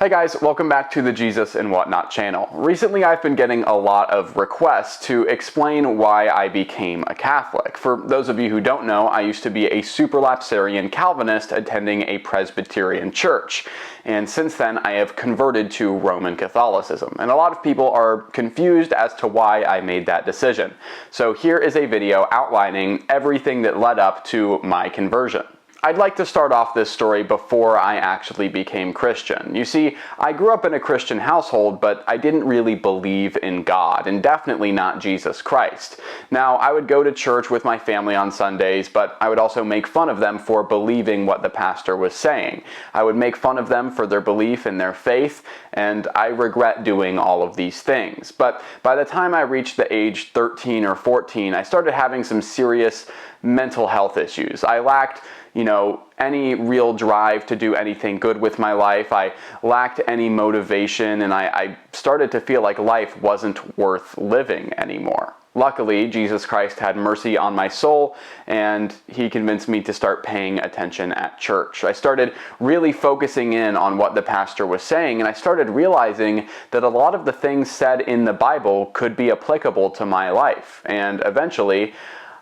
Hey guys, welcome back to the Jesus and Whatnot channel. Recently I've been getting a lot of requests to explain why I became a Catholic. For those of you who don't know, I used to be a supralapsarian Calvinist attending a Presbyterian church. And since then I have converted to Roman Catholicism. And a lot of people are confused as to why I made that decision. So here is a video outlining everything that led up to my conversion. I'd like to start off this story before I actually became Christian. You see, I grew up in a Christian household, but I didn't really believe in God, and definitely not Jesus Christ. Now, I would go to church with my family on Sundays, but I would also make fun of them for believing what the pastor was saying. I would make fun of them for their belief in their faith, and I regret doing all of these things. But by the time I reached the age 13 or 14, I started having some serious mental health issues. I lacked any real drive to do anything good with my life. I lacked any motivation, and I started to feel like life wasn't worth living anymore. Luckily, Jesus Christ had mercy on my soul, and he convinced me to start paying attention at church. I started really focusing in on what the pastor was saying, and I started realizing that a lot of the things said in the Bible could be applicable to my life. And eventually,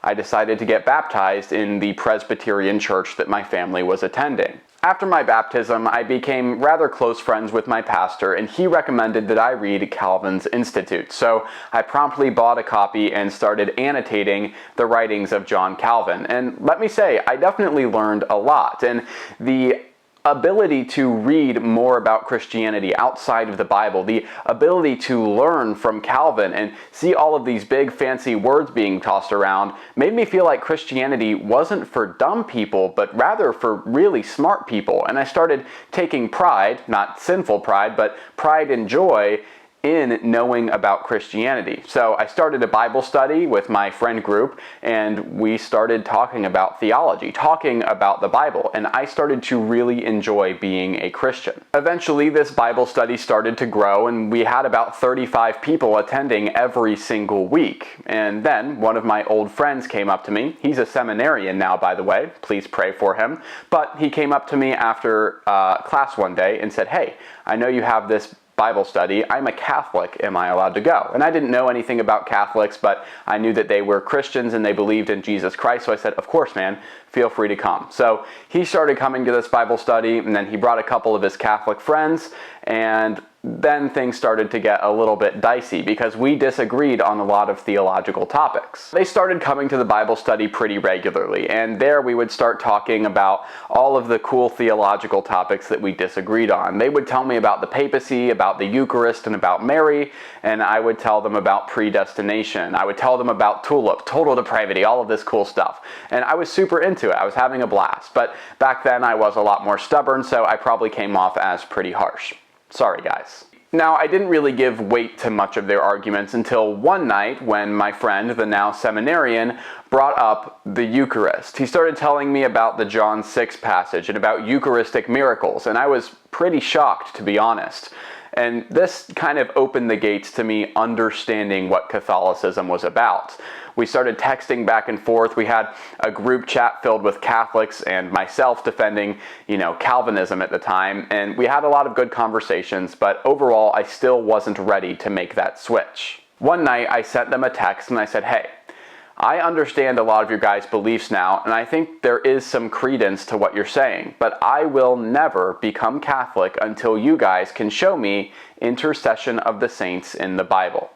I decided to get baptized in the Presbyterian church that my family was attending. After my baptism, I became rather close friends with my pastor, and he recommended that I read Calvin's Institute. So I promptly bought a copy and started annotating the writings of John Calvin. And let me say, I definitely learned a lot. And the ability to read more about Christianity outside of the Bible, the ability to learn from Calvin and see all of these big fancy words being tossed around made me feel like Christianity wasn't for dumb people, but rather for really smart people. And I started taking pride, not sinful pride, but pride and joy in knowing about Christianity. So I started a Bible study with my friend group, and we started talking about theology, talking about the Bible, and I started to really enjoy being a Christian. Eventually, this Bible study started to grow, and we had about 35 people attending every single week. And then one of my old friends came up to me. He's a seminarian now, by the way. Please pray for him. But he came up to me after class one day and said, "Hey, I know you have this Bible study. I'm a Catholic. Am I allowed to go?" And I didn't know anything about Catholics, but I knew that they were Christians and they believed in Jesus Christ. So I said, "Of course, man, feel free to come." So he started coming to this Bible study, and then he brought a couple of his Catholic friends, and then things started to get a little bit dicey because we disagreed on a lot of theological topics. They started coming to the Bible study pretty regularly, and there we would start talking about all of the cool theological topics that we disagreed on. They would tell me about the papacy, about the Eucharist, and about Mary, and I would tell them about predestination. I would tell them about tulip, total depravity, all of this cool stuff. And I was super into it. I was having a blast. But back then I was a lot more stubborn, so I probably came off as pretty harsh. Sorry, guys. Now, I didn't really give weight to much of their arguments until one night when my friend, the now seminarian, brought up the Eucharist. He started telling me about the John 6 passage and about Eucharistic miracles, and I was pretty shocked, to be honest. And this kind of opened the gates to me understanding what Catholicism was about. We started texting back and forth. We had a group chat filled with Catholics and myself defending, Calvinism at the time. And we had a lot of good conversations, but overall, I still wasn't ready to make that switch. One night, I sent them a text and I said, "Hey, I understand a lot of your guys' beliefs now, and I think there is some credence to what you're saying, but I will never become Catholic until you guys can show me intercession of the saints in the Bible."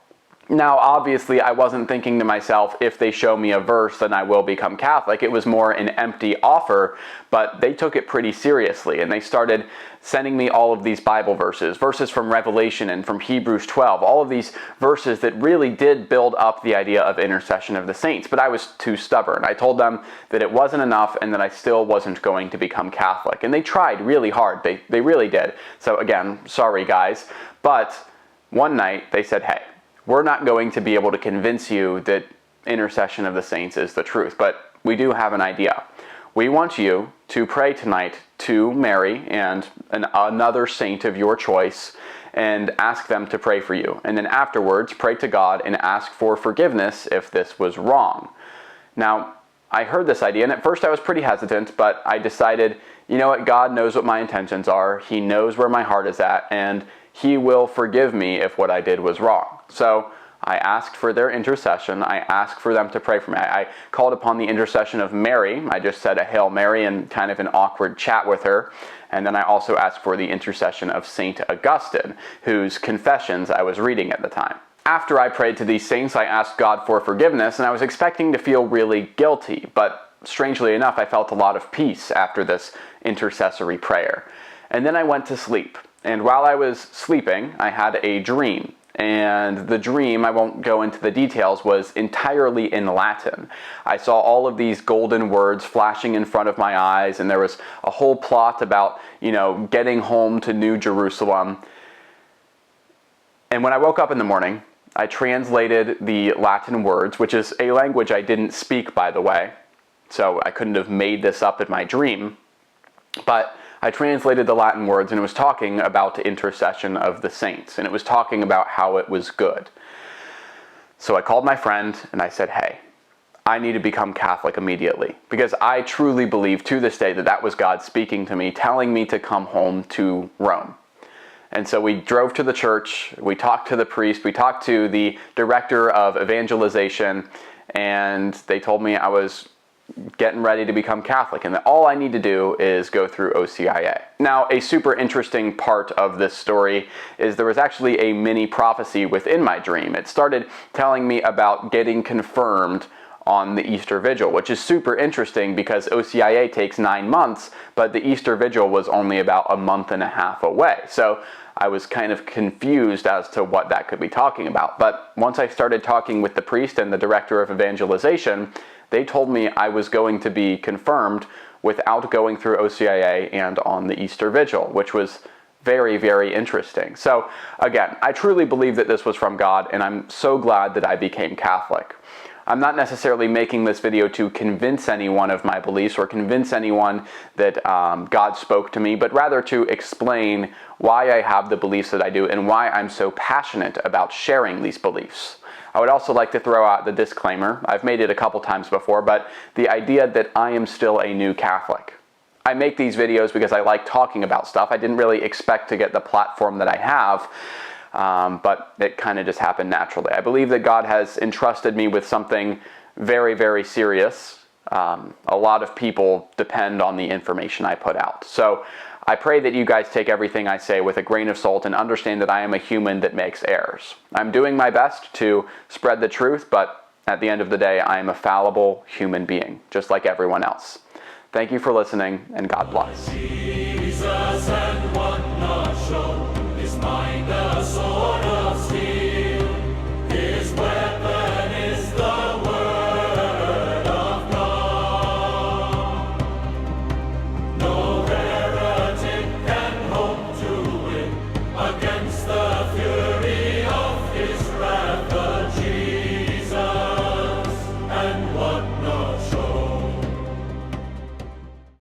Now, obviously, I wasn't thinking to myself, if they show me a verse, then I will become Catholic. It was more an empty offer, but they took it pretty seriously, and they started sending me all of these Bible verses from Revelation and from Hebrews 12, all of these verses that really did build up the idea of intercession of the saints. But I was too stubborn. I told them that it wasn't enough and that I still wasn't going to become Catholic. And they tried really hard. They really did. So again, sorry guys. But one night they said, "Hey, we're not going to be able to convince you that intercession of the saints is the truth, but we do have an idea. We want you to pray tonight to Mary and another saint of your choice and ask them to pray for you. And then afterwards, pray to God and ask for forgiveness if this was wrong." Now, I heard this idea, and at first I was pretty hesitant, but I decided, you know what, God knows what my intentions are, He knows where my heart is at, and He will forgive me if what I did was wrong. So I asked for their intercession. I asked for them to pray for me. I called upon the intercession of Mary. I just said a Hail Mary and kind of an awkward chat with her. And then I also asked for the intercession of Saint Augustine, whose confessions I was reading at the time. After I prayed to these saints, I asked God for forgiveness, and I was expecting to feel really guilty, but strangely enough, I felt a lot of peace after this intercessory prayer. And then I went to sleep, and while I was sleeping, I had a dream. And the dream, I won't go into the details, was entirely in Latin. I saw all of these golden words flashing in front of my eyes, and there was a whole plot about, getting home to New Jerusalem. And when I woke up in the morning, I translated the Latin words, which is a language I didn't speak, by the way, so I couldn't have made this up in my dream. But I translated the Latin words, and it was talking about the intercession of the saints, and it was talking about how it was good. So I called my friend, and I said, hey, I need to become Catholic immediately, because I truly believe to this day that that was God speaking to me, telling me to come home to Rome. And so we drove to the church, we talked to the priest, we talked to the director of evangelization, and they told me I was getting ready to become Catholic, and that all I need to do is go through OCIA. Now, a super interesting part of this story is there was actually a mini prophecy within my dream. It started telling me about getting confirmed on the Easter Vigil, which is super interesting because OCIA takes 9 months, but the Easter Vigil was only about a month and a half away. So I was kind of confused as to what that could be talking about. But once I started talking with the priest and the director of evangelization, they told me I was going to be confirmed without going through OCIA and on the Easter Vigil, which was very, very interesting. So again, I truly believe that this was from God, and I'm so glad that I became Catholic. I'm not necessarily making this video to convince anyone of my beliefs or convince anyone that God spoke to me, but rather to explain why I have the beliefs that I do and why I'm so passionate about sharing these beliefs. I would also like to throw out the disclaimer. I've made it a couple times before, but the idea that I am still a new Catholic. I make these videos because I like talking about stuff. I didn't really expect to get the platform that I have. But it kind of just happened naturally. I believe that God has entrusted me with something very, very serious. A lot of people depend on the information I put out. So I pray that you guys take everything I say with a grain of salt and understand that I am a human that makes errors. I'm doing my best to spread the truth, but at the end of the day, I am a fallible human being, just like everyone else. Thank you for listening, and God bless.